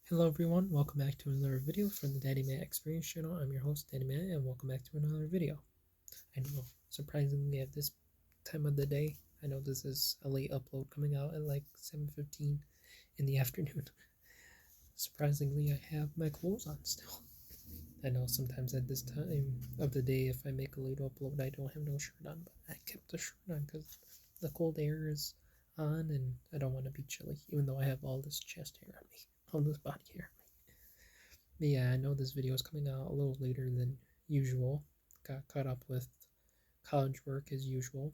Hello everyone, welcome back to another video from the Daddy Matt Experience channel. I'm your host, Daddy Matt, and welcome back to another video. I know, surprisingly at this time of the day, I know this is a late upload coming out at like 7:15 in the afternoon. Surprisingly, I have my clothes on still. I know sometimes at this time of the day, if I make a late upload, I don't have no shirt on, but I kept the shirt on because the cold air is on and I don't want to be chilly, even though I have all this chest hair on me, all this body hair. But yeah, I know this video is coming out a little later than usual. Got caught up with college work as usual.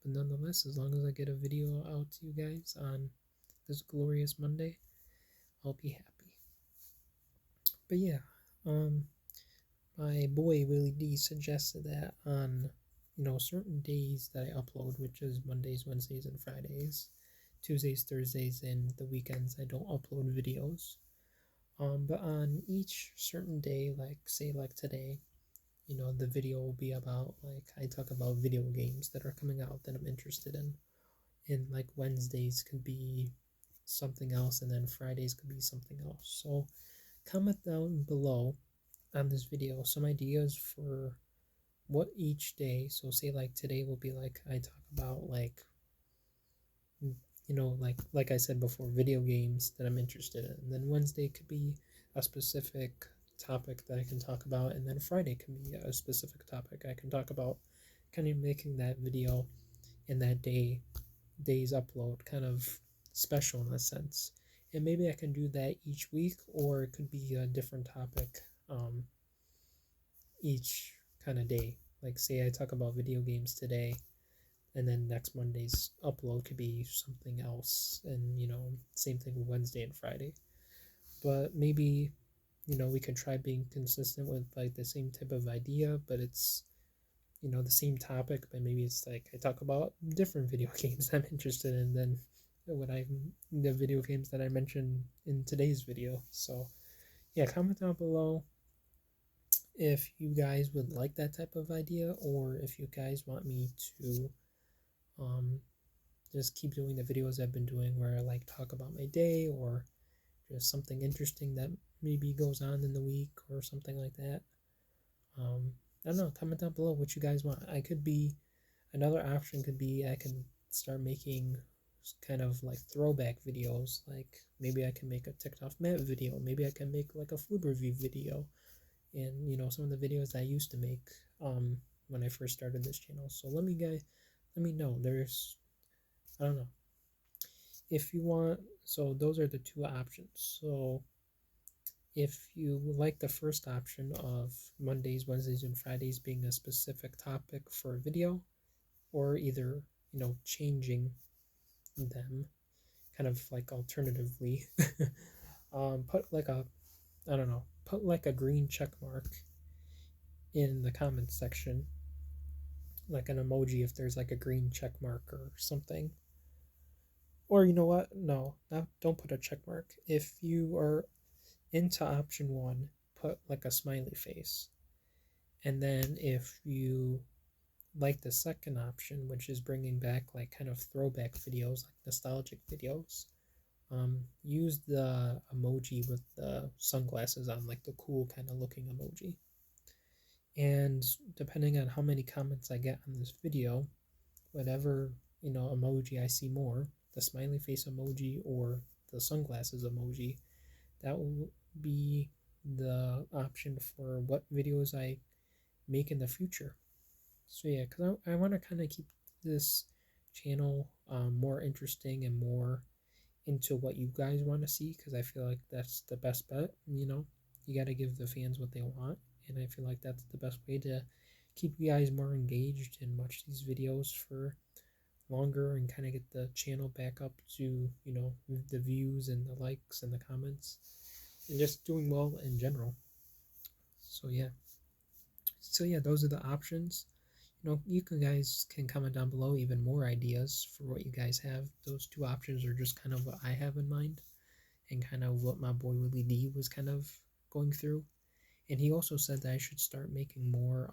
But nonetheless, as long as I get a video out to you guys on this glorious Monday, I'll be happy. But yeah, my boy Willie D suggested that on certain days that I upload, which is Mondays, Wednesdays, and Fridays, Tuesdays, Thursdays, and the weekends, I don't upload videos. But on each certain day, like say like today, the video will be about like I talk about video games that are coming out that I'm interested in. And like Wednesdays could be something else, and then Fridays could be something else. So comment down below on this video some ideas for what each day. So say like today will be like I talk about like like I said before, video games that I'm interested in. And then Wednesday could be a specific topic that I can talk about, and then Friday can be a specific topic I can talk about. Kind of making that video in that day's upload kind of special in a sense. And maybe I can do that each week, or it could be a different topic each kind of day. Like say I talk about video games today, and then next Monday's upload could be something else, and same thing with Wednesday and Friday. But maybe we could try being consistent with like the same type of idea, but it's the same topic, but maybe it's like I talk about different video games I'm interested in than the video games that I mentioned in today's video. So yeah, comment down below if you guys would like that type of idea, or if you guys want me to um, just keep doing the videos I've been doing where I like talk about my day, or just something interesting that maybe goes on in the week or something like that. I don't know. Comment down below what you guys want. I could be Another option could be I can start making kind of like throwback videos. Like maybe I can make a TikTok Matt video. Maybe I can make like a food review video, and some of the videos I used to make when I first started this channel. So let me know. I don't know if you want. So those are the two options. So if you like the first option of Mondays, Wednesdays, and Fridays being a specific topic for a video, or either changing them kind of like alternatively, put like a I don't know, put like a green check mark in the comments section, like an emoji if there's like a green check mark or something. Or you know what? No, don't put a check mark. If you are into option one, put like a smiley face. And then if you like the second option, which is bringing back like kind of throwback videos, like nostalgic videos, use the emoji with the sunglasses on, like the cool kind of looking emoji. And depending on how many comments I get on this video, whatever emoji I see more, the smiley face emoji or the sunglasses emoji, that will be the option for what videos I make in the future. So yeah, because I want to kind of keep this channel more interesting and more into what you guys want to see, because I feel like that's the best bet. You got to give the fans what they want, and I feel like that's the best way to keep you guys more engaged and watch these videos for longer, and kind of get the channel back up to the views and the likes and the comments, and just doing well in general. So yeah, those are the options. You guys can comment down below even more ideas for what you guys have. Those two options are just kind of what I have in mind, and kind of what my boy Willie D was kind of going through. And he also said that I should start making more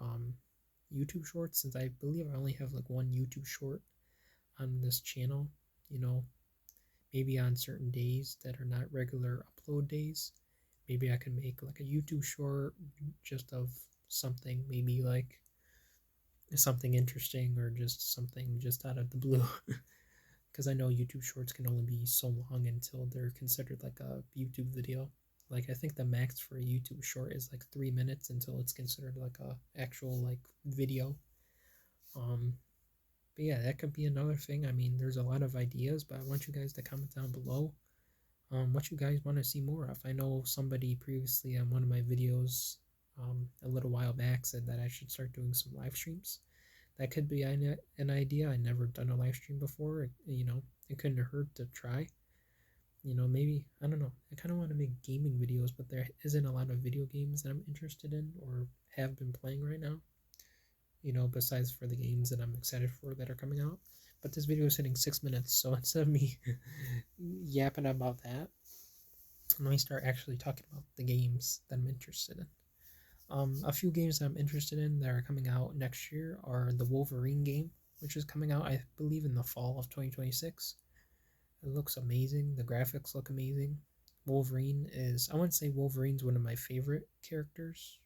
YouTube shorts, since I believe I only have like one YouTube short on this channel. maybe on certain days that are not regular upload days, maybe I can make like a YouTube short just of something, maybe like something interesting or just something just out of the blue. Because I know YouTube shorts can only be so long until they're considered like a YouTube video. Like I think the max for a YouTube short is like 3 minutes until it's considered like a actual like video. Um, but yeah, that could be another thing. I mean, there's a lot of ideas, but I want you guys to comment down below what you guys want to see more of. I know somebody previously on one of my videos a little while back said that I should start doing some live streams. That could be an idea. I never done a live stream before. It couldn't hurt to try. Maybe, I don't know. I kind of want to make gaming videos, but there isn't a lot of video games that I'm interested in or have been playing right now. Besides for the games that I'm excited for that are coming out. But this video is hitting 6 minutes, so instead of me yapping about that, let me start actually talking about the games that I'm interested in. A few games that I'm interested in that are coming out next year are the Wolverine game, which is coming out, I believe, in the fall of 2026. It looks amazing. The graphics look amazing. Wolverine is, I wouldn't say Wolverine's one of my favorite characters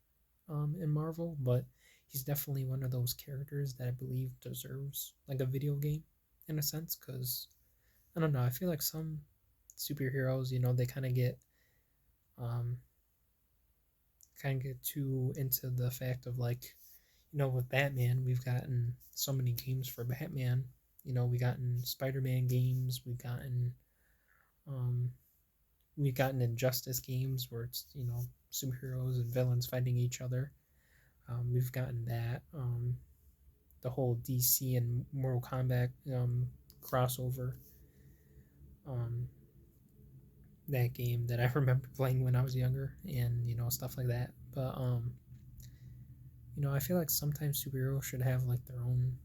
in Marvel, but he's definitely one of those characters that I believe deserves like a video game in a sense, because I don't know, I feel like some superheroes, they um, kind of get too into the fact of like, with Batman, we've gotten so many games for Batman. We've gotten Spider-Man games, um, we've gotten Injustice games where it's superheroes and villains fighting each other. We've gotten that. The whole DC and Mortal Kombat crossover. Um, that game that I remember playing when I was younger, and stuff like that. But I feel like sometimes superheroes should have like their own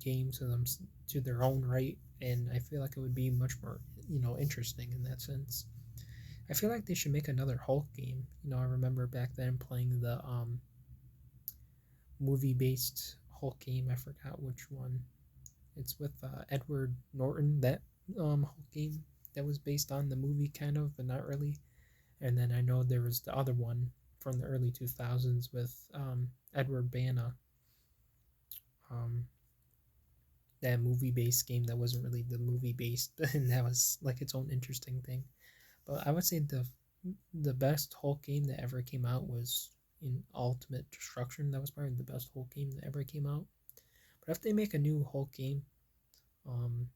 game to their own right, and I feel like it would be much more interesting in that sense. I feel like they should make another Hulk game. I remember back then playing the movie based Hulk game. I forgot which one. It's with Edward Norton. That Hulk game that was based on the movie, kind of, but not really. And then I know there was the other one from the early 2000s with Edward Bana. Um, that movie based game that wasn't really the movie based, and that was like its own interesting thing. But I would say the best Hulk game that ever came out was in Ultimate Destruction. That was probably the best Hulk game that ever came out. But if they make a new Hulk game, um,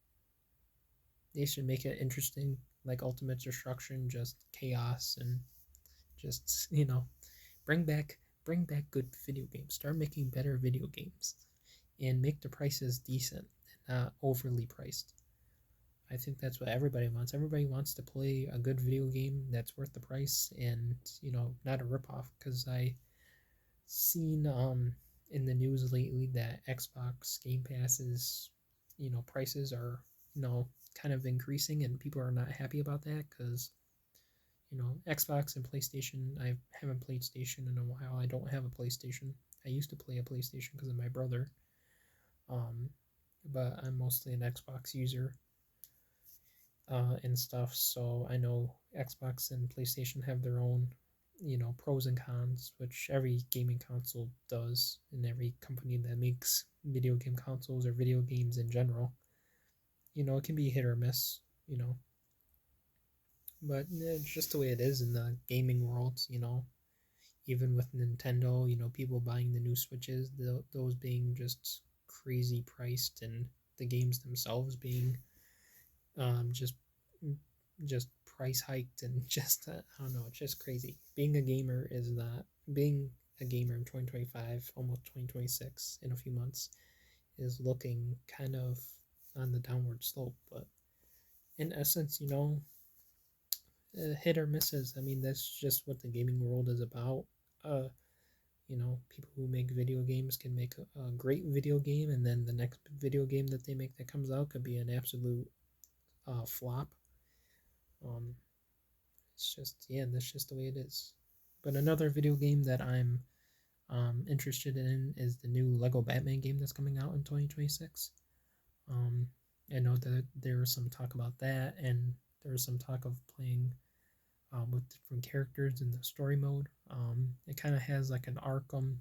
they should make it interesting, like Ultimate Destruction, just chaos and just bring back good video games. Start making better video games, and make the prices decent and not overly priced. I think that's what everybody wants. Everybody wants to play a good video game that's worth the price and not a ripoff. Because I seen in the news lately that Xbox Game Pass's prices are kind of increasing, and people are not happy about that because Xbox and PlayStation. I haven't played Station in a while. I don't have a PlayStation. I used to play a PlayStation because of my brother, um, but I'm mostly an Xbox user and stuff. So I know Xbox and PlayStation have their own, pros and cons, which every gaming console does, and every company that makes video game consoles or video games in general. It can be hit or miss, but it's just the way it is in the gaming world, Even with Nintendo, people buying the new Switches, those being just crazy priced, and the games themselves being just price hiked, and just I don't know, it's just crazy. Being a gamer is not being a gamer in 2025, almost 2026 in a few months, is looking kind of on the downward slope. But in essence, hit or misses. I mean, that's just what the gaming world is about. Uh, People who make video games can make a great video game, and then the next video game that they make that comes out could be an absolute flop. Um, it's just, yeah, that's just the way it is. But another video game that I'm interested in is the new Lego Batman game that's coming out in 2026. I know that there was some talk about that, and There was some talk of playing with different characters in the story mode. It kind of has like an Arkham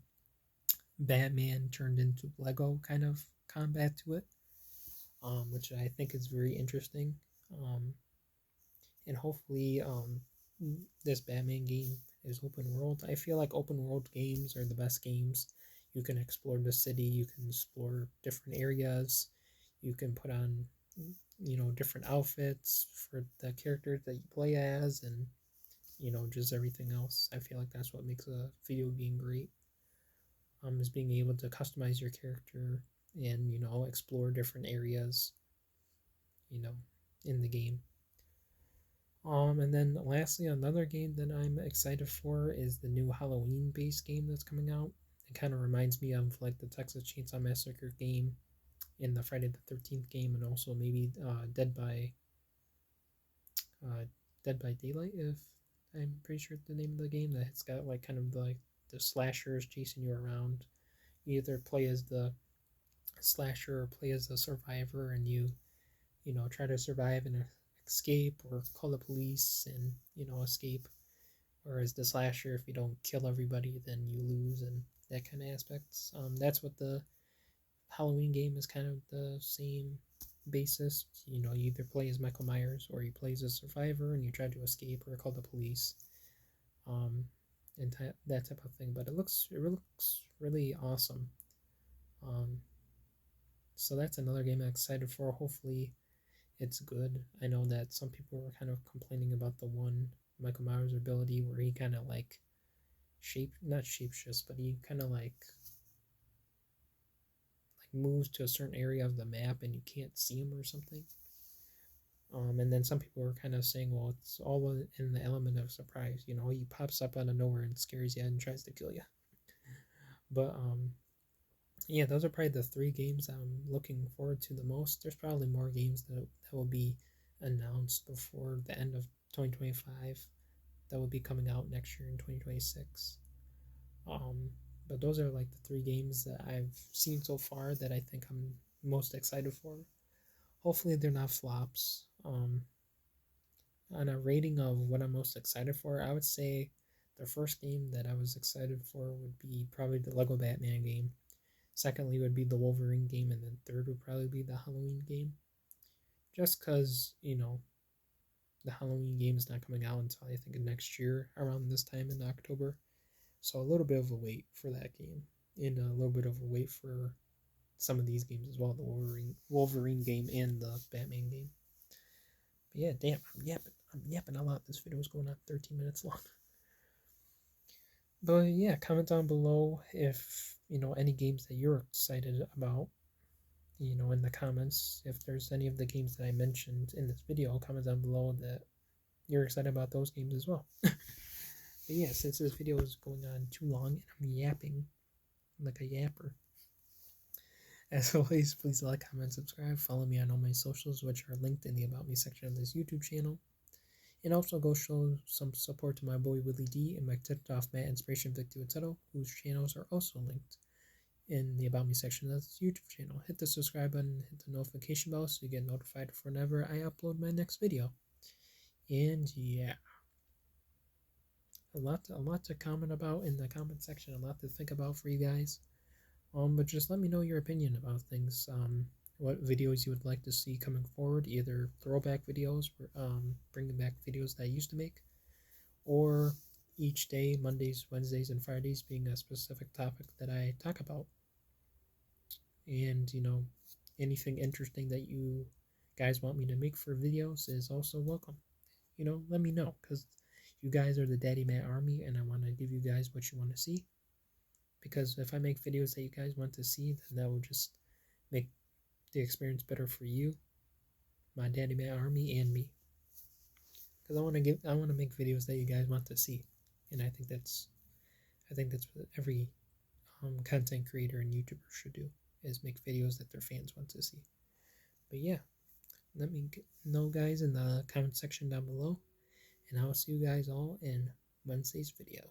Batman turned into Lego kind of combat to it, which I think is very interesting. Um, and hopefully, this Batman game is open world. I feel like open world games are the best games. You can explore the city, you can explore different areas, you can put on, different outfits for the characters that you play as, and just everything else. I feel like that's what makes a video game great. Is being able to customize your character and explore different areas, you know, in the game. And then lastly, another game that I'm excited for is the new Halloween based game that's coming out. It kind of reminds me of like the Texas Chainsaw Massacre game in the Friday the 13th game, and also maybe uh, Dead by Daylight, if I'm pretty sure it's the name of the game. That it's got like kind of like the slashers chasing you around. You either play as the slasher or play as the survivor, and you try to survive and escape, or call the police and escape. Whereas the slasher, if you don't kill everybody, then you lose, and that kind of aspects. That's what the Halloween game is, kind of the same basis. You either play as Michael Myers or you play as a survivor and you try to escape or call the police, um, and that type of thing. But it looks really awesome. Um, so that's another game I'm excited for. Hopefully, it's good. I know that some people were kind of complaining about the one Michael Myers ability where he kind of like not shapeshifts, but he kind of like moves to a certain area of the map and you can't see him or something. And then some people were kind of saying, well, it's all in the element of surprise. He pops up out of nowhere and scares you and tries to kill you. But yeah, those are probably the three games I'm looking forward to the most. There's probably more games that will be announced before the end of 2025 that will be coming out next year in 2026. Um, but those are like the three games that I've seen so far that I think I'm most excited for. Hopefully, they're not flops. On a rating of what I'm most excited for, I would say the first game that I was excited for would be probably the Lego Batman game. Secondly, would be the Wolverine game, and then third would probably be the Halloween game. Just because, the Halloween game is not coming out until I think next year around this time in October. So a little bit of a wait for that game, and a little bit of a wait for some of these games as well, the Wolverine game and the Batman game. But yeah, damn, I'm yapping a lot. This video is going on 13 minutes long. But yeah, comment down below if any games that you're excited about. In the comments, if there's any of the games that I mentioned in this video, comment down below that you're excited about those games as well. But yeah, since this video is going on too long and I'm yapping like a yapper, as always, please like, comment, subscribe, follow me on all my socials, which are linked in the About Me section of this YouTube channel. And also go show some support to my boy Willie D and my TikTok Matt Inspiration Victor Etero, whose channels are also linked in the About Me section of this YouTube channel. Hit the subscribe button, hit the notification bell so you get notified whenever I upload my next video. And yeah, a lot to comment about in the comment section, a lot to think about for you guys. But just let me know your opinion about things. What videos you would like to see coming forward, either throwback videos, bringing back videos that I used to make, or each day, Mondays, Wednesdays, and Fridays being a specific topic that I talk about. And, anything interesting that you guys want me to make for videos is also welcome. Let me know, because you guys are the Daddy Matt Army, and I want to give you guys what you want to see. Because if I make videos that you guys want to see, then that will just make the experience better for you, my Daddy Matt Army, and me. Because I want to make videos that you guys want to see, and I think that's what every content creator and YouTuber should do, is make videos that their fans want to see. But yeah, let me know, guys, in the comment section down below, and I'll see you guys all in Wednesday's video.